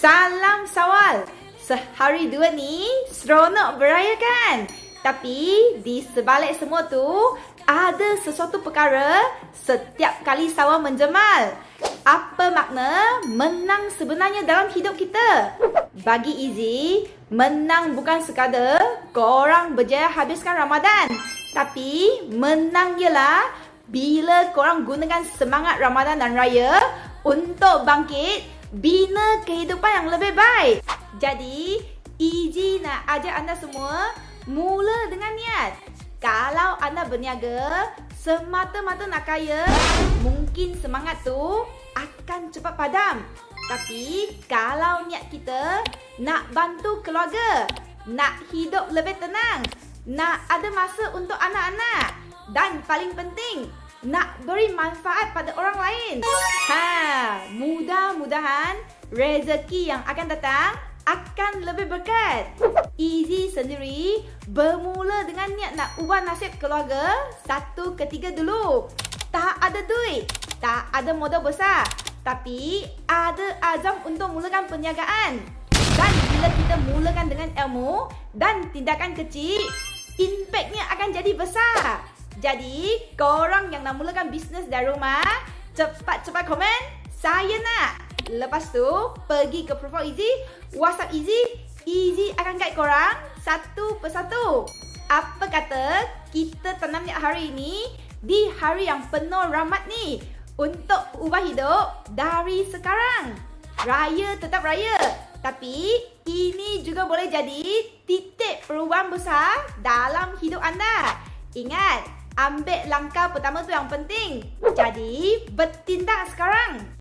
Salam Sawal. Sehari dua ni seronok beraya kan? Tapi di sebalik semua tu ada sesuatu perkara setiap kali Sawal menjemal. Apa makna menang sebenarnya dalam hidup kita? Bagi Izzy, menang bukan sekadar korang berjaya habiskan Ramadan. Tapi menang ialah bila korang gunakan semangat Ramadan dan Raya untuk bangkit bina kehidupan yang lebih baik. Jadi, Izzy nak ajak anda semua mula dengan niat. Kalau anda berniaga semata-mata nak kaya, mungkin semangat tu akan cepat padam. Tapi kalau niat kita nak bantu keluarga, nak hidup lebih tenang, nak ada masa untuk anak-anak, dan paling penting, nak beri manfaat pada orang lain. Mudah-mudahan rezeki yang akan datang akan lebih berkat. Izzy sendiri bermula dengan niat nak ubah nasib keluarga 1/3 dulu. Tak ada duit, tak ada modal besar, tapi ada azam untuk mulakan perniagaan. Dan bila kita mulakan dengan ilmu dan tindakan kecil, impaknya akan jadi besar. Jadi, korang yang nak mulakan bisnes dari rumah, cepat-cepat komen, saya nak. Lepas tu, pergi ke profile Izzy, WhatsApp Izzy, Izzy akan guide korang satu persatu. Apa kata kita tanam niat hari ini di hari yang penuh rahmat ni untuk ubah hidup dari sekarang. Raya tetap raya, tapi ini juga boleh jadi titik perubahan besar dalam hidup anda. Ingat, ambil langkah pertama tu yang penting. Jadi, bertindak sekarang.